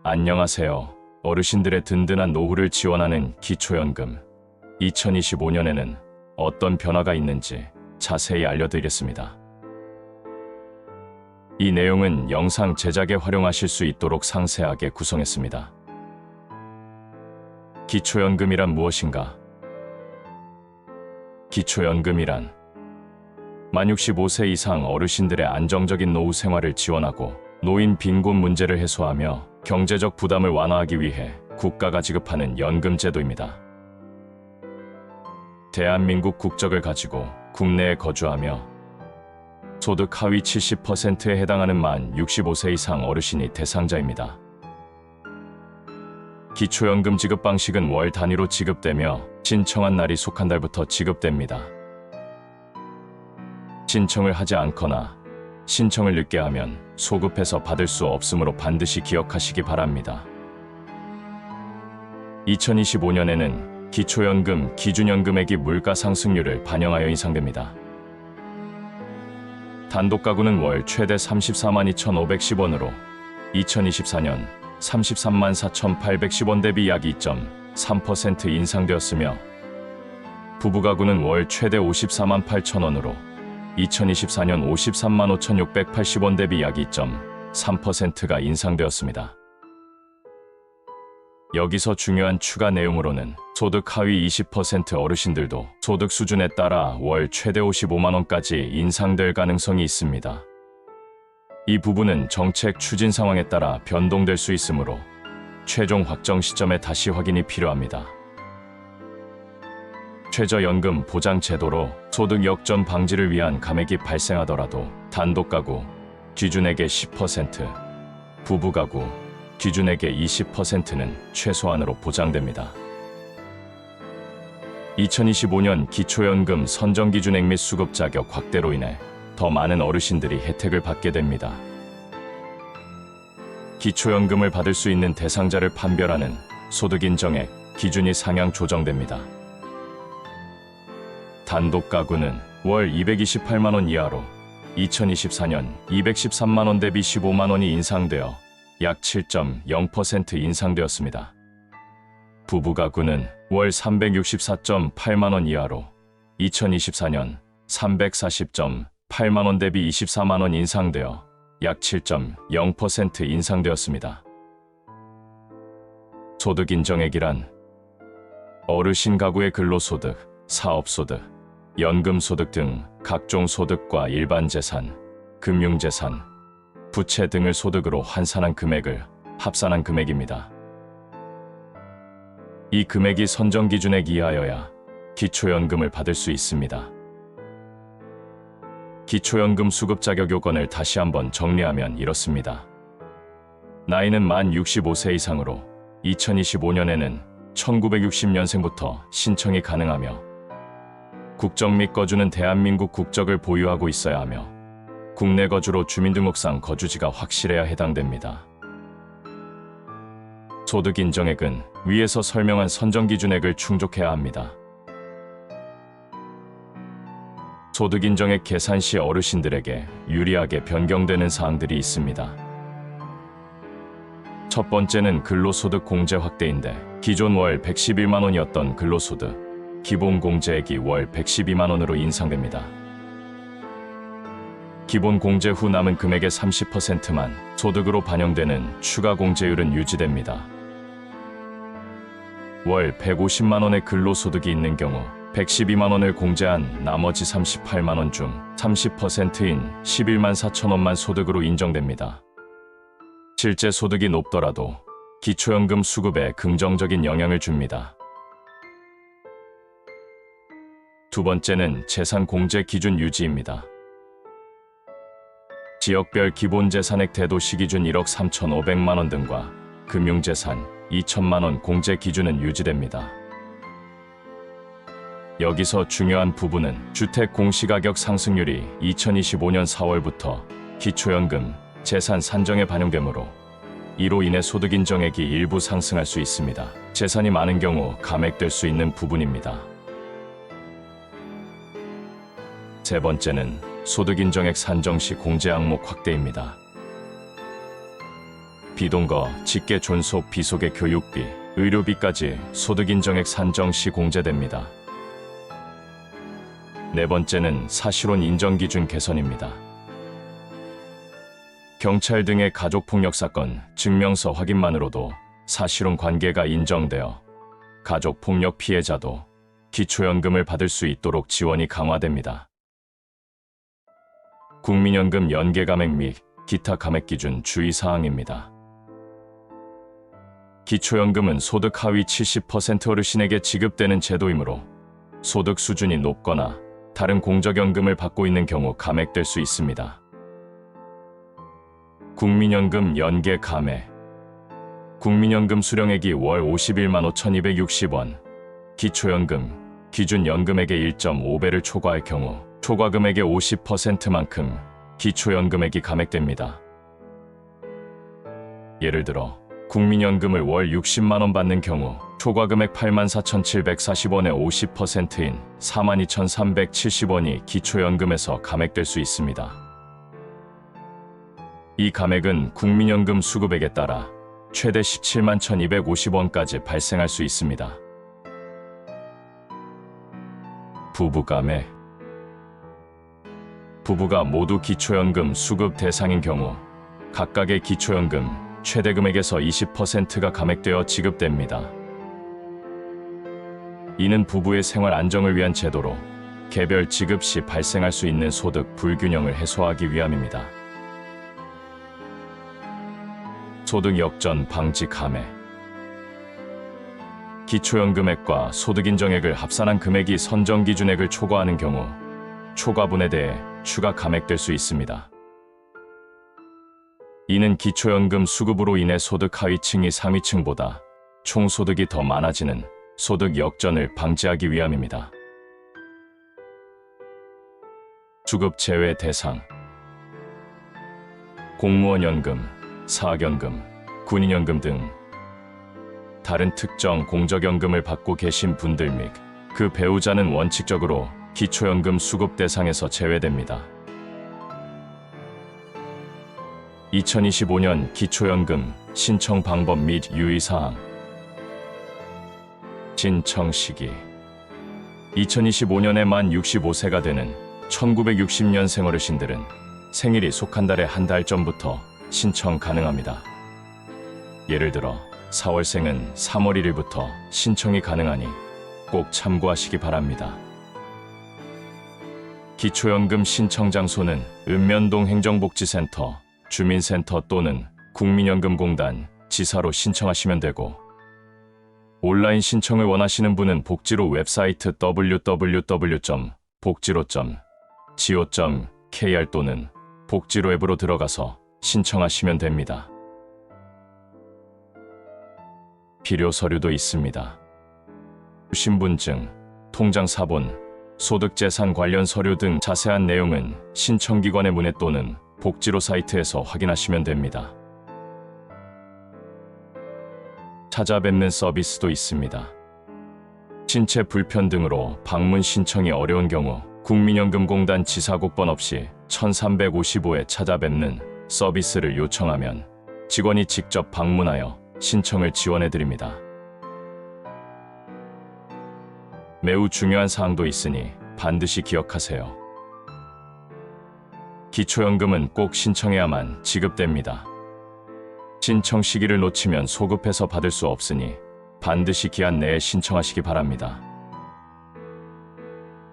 안녕하세요. 어르신들의 든든한 노후를 지원하는 기초연금. 2025년에는 어떤 변화가 있는지 자세히 알려드리겠습니다. 이 내용은 영상 제작에 활용하실 수 있도록 상세하게 구성했습니다. 기초연금이란 무엇인가? 기초연금이란 만 65세 이상 어르신들의 안정적인 노후 생활을 지원하고 노인 빈곤 문제를 해소하며 경제적 부담을 완화하기 위해 국가가 지급하는 연금 제도입니다. 대한민국 국적을 가지고 국내에 거주하며 소득 하위 70%에 해당하는 만 65세 이상 어르신이 대상자입니다. 기초연금 지급 방식은 월 단위로 지급되며 신청한 날이 속한 달부터 지급됩니다. 신청을 하지 않거나 신청을 늦게 하면 소급해서 받을 수 없으므로 반드시 기억하시기 바랍니다. 2025년에는 기초연금 기준연금액이 물가 상승률을 반영하여 인상됩니다. 단독가구는 월 최대 34만 2,510원으로 2024년 33만 4,810원 대비 약 2.3% 인상되었으며 부부가구는 월 최대 54만 8천원으로 2024년 53만 5,680원 대비 약 2.3%가 인상되었습니다. 여기서 중요한 추가 내용으로는 소득 하위 20% 어르신들도 소득 수준에 따라 월 최대 55만 원까지 인상될 가능성이 있습니다. 이 부분은 정책 추진 상황에 따라 변동될 수 있으므로 최종 확정 시점에 다시 확인이 필요합니다. 최저연금 보장 제도로 소득 역전 방지를 위한 감액이 발생하더라도 단독가구 기준액의 10%, 부부가구 기준액의 20%는 최소한으로 보장됩니다. 2025년 기초연금 선정기준액 및 수급 자격 확대로 인해 더 많은 어르신들이 혜택을 받게 됩니다. 기초연금을 받을 수 있는 대상자를 판별하는 소득인정액 기준이 상향 조정됩니다. 단독가구는 월 228만 원 이하로 2024년 213만 원 대비 15만 원이 인상되어 약 7.0% 인상되었습니다. 부부가구는 월 364.8만 원 이하로 2024년 340.8만 원 대비 24만 원 인상되어 약 7.0% 인상되었습니다. 소득인정액이란 어르신 가구의 근로소득, 사업소득, 연금소득 등 각종 소득과 일반재산, 금융재산, 부채 등을 소득으로 환산한 금액을 합산한 금액입니다. 이 금액이 선정기준액 이하여야 기초연금을 받을 수 있습니다. 기초연금 수급 자격 요건을 다시 한번 정리하면 이렇습니다. 나이는 만 65세 이상으로 2025년에는 1960년생부터 신청이 가능하며 국적 및 거주는 대한민국 국적을 보유하고 있어야 하며 국내 거주로 주민등록상 거주지가 확실해야 해당됩니다. 소득인정액은 위에서 설명한 선정기준액을 충족해야 합니다. 소득인정액 계산 시 어르신들에게 유리하게 변경되는 사항들이 있습니다. 첫 번째는 근로소득 공제 확대인데 기존 월 111만 원이었던 근로소득 기본공제액이 월 112만 원으로 인상됩니다. 기본공제 후 남은 금액의 30%만 소득으로 반영되는 추가공제율은 유지됩니다. 월 150만 원의 근로소득이 있는 경우 112만 원을 공제한 나머지 38만 원 중 30%인 11만 4천 원만 소득으로 인정됩니다. 실제 소득이 높더라도 기초연금 수급에 긍정적인 영향을 줍니다. 두 번째는 재산 공제 기준 유지입니다. 지역별 기본재산액 대도시 기준 1억 3,500만 원 등과 금융재산 2천만 원 공제 기준은 유지됩니다. 여기서 중요한 부분은 주택 공시가격 상승률이 2025년 4월부터 기초연금 재산 산정에 반영되므로 이로 인해 소득인정액이 일부 상승할 수 있습니다. 재산이 많은 경우 감액될 수 있는 부분입니다. 세 번째는 소득인정액 산정 시 공제 항목 확대입니다. 비동거, 직계 존속, 비속의 교육비, 의료비까지 소득 인정액 산정 시 공제됩니다. 네 번째는 사실혼 인정 기준 개선입니다. 경찰 등의 가족폭력 사건 증명서 확인만으로도 사실혼 관계가 인정되어 가족폭력 피해자도 기초연금을 받을 수 있도록 지원이 강화됩니다. 국민연금 연계 감액 및 기타 감액 기준 주의사항입니다. 기초연금은 소득 하위 70% 어르신에게 지급되는 제도이므로 소득 수준이 높거나 다른 공적연금을 받고 있는 경우 감액될 수 있습니다. 국민연금 연계 감액. 국민연금 수령액이 월 51만 5,260원, 기초연금, 기준연금액의 1.5배를 초과할 경우 초과금액의 50%만큼 기초연금액이 감액됩니다. 예를 들어 국민연금을 월 60만 원 받는 경우 초과금액 84,740원의 50%인 42,370원이 기초연금에서 감액될 수 있습니다. 이 감액은 국민연금 수급액에 따라 최대 17만 1,250원까지 발생할 수 있습니다. 부부감액. 부부가 모두 기초연금 수급 대상인 경우 각각의 기초연금 최대 금액에서 20%가 감액되어 지급됩니다. 이는 부부의 생활 안정을 위한 제도로 개별 지급 시 발생할 수 있는 소득 불균형을 해소하기 위함입니다. 소득 역전 방지 감액. 기초연금액과 소득인정액을 합산한 금액이 선정 기준액을 초과하는 경우 초과분에 대해 추가 감액될 수 있습니다. 이는 기초연금 수급으로 인해 소득 하위층이 상위층보다 총소득이 더 많아지는 소득 역전을 방지하기 위함입니다. 수급 제외 대상. 공무원 연금, 사학연금, 군인연금 등 다른 특정 공적연금을 받고 계신 분들 및 그 배우자는 원칙적으로 기초연금 수급 대상에서 제외됩니다. 2025년 기초연금 신청 방법 및 유의사항. 신청 시기. 2025년에 만 65세가 되는 1960년생 어르신들은 생일이 속한 달의 한 달 전부터 신청 가능합니다. 예를 들어 4월생은 3월 1일부터 신청이 가능하니 꼭 참고하시기 바랍니다. 기초연금 신청 장소는 읍면동 행정복지센터, 주민센터 또는 국민연금공단, 지사로 신청하시면 되고 온라인 신청을 원하시는 분은 복지로 웹사이트 www.복지로.go.kr 또는 복지로 앱으로 들어가서 신청하시면 됩니다. 필요 서류도 있습니다. 신분증, 통장사본, 소득재산 관련 서류 등 자세한 내용은 신청기관의 문의 또는 복지로 사이트에서 확인하시면 됩니다. 찾아뵙는 서비스도 있습니다. 신체 불편 등으로 방문 신청이 어려운 경우 국민연금공단 지사국번 없이 1355에 찾아뵙는 서비스를 요청하면 직원이 직접 방문하여 신청을 지원해드립니다. 매우 중요한 사항도 있으니 반드시 기억하세요. 기초연금은 꼭 신청해야만 지급됩니다. 신청 시기를 놓치면 소급해서 받을 수 없으니 반드시 기한 내에 신청하시기 바랍니다.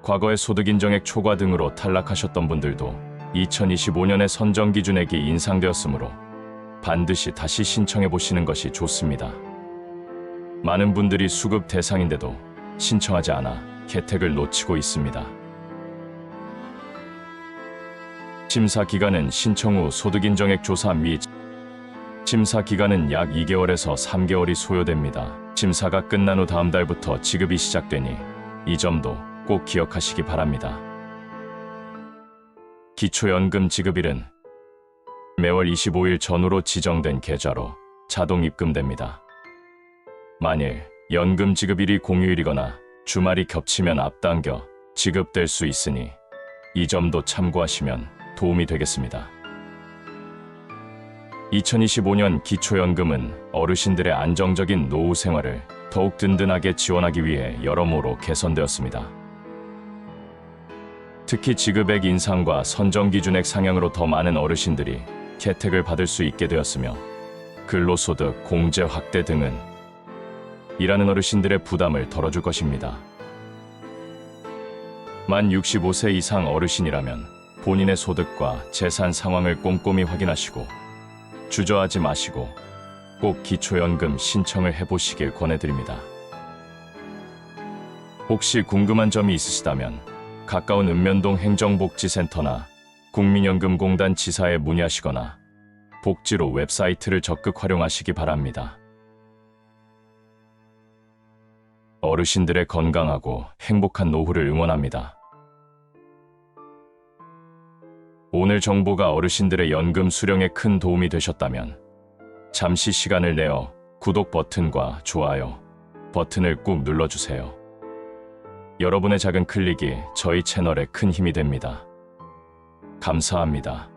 과거에 소득인정액 초과 등으로 탈락하셨던 분들도 2025년에 선정기준액이 인상되었으므로 반드시 다시 신청해 보시는 것이 좋습니다. 많은 분들이 수급 대상인데도 신청하지 않아 혜택을 놓치고 있습니다. 심사 기간은 신청 후 소득인정액 조사 및 심사 기간은 약 2개월에서 3개월이 소요됩니다. 심사가 끝난 후 다음 달부터 지급이 시작되니 이 점도 꼭 기억하시기 바랍니다. 기초연금 지급일은 매월 25일 전후로 지정된 계좌로 자동 입금됩니다. 만일 연금 지급일이 공휴일이거나 주말이 겹치면 앞당겨 지급될 수 있으니 이 점도 참고하시면 도움이 되겠습니다. 2025년 기초연금은 어르신들의 안정적인 노후 생활을 더욱 든든하게 지원하기 위해 여러모로 개선되었습니다. 특히 지급액 인상과 선정기준액 상향으로 더 많은 어르신들이 혜택을 받을 수 있게 되었으며, 근로소득 공제 확대 등은 일하는 어르신들의 부담을 덜어줄 것입니다. 만 65세 이상 어르신이라면 본인의 소득과 재산 상황을 꼼꼼히 확인하시고 주저하지 마시고 꼭 기초연금 신청을 해보시길 권해드립니다. 혹시 궁금한 점이 있으시다면 가까운 읍면동 행정복지센터나 국민연금공단 지사에 문의하시거나 복지로 웹사이트를 적극 활용하시기 바랍니다. 어르신들의 건강하고 행복한 노후를 응원합니다. 오늘 정보가 어르신들의 연금 수령에 큰 도움이 되셨다면 잠시 시간을 내어 구독 버튼과 좋아요 버튼을 꾹 눌러주세요. 여러분의 작은 클릭이 저희 채널에 큰 힘이 됩니다. 감사합니다.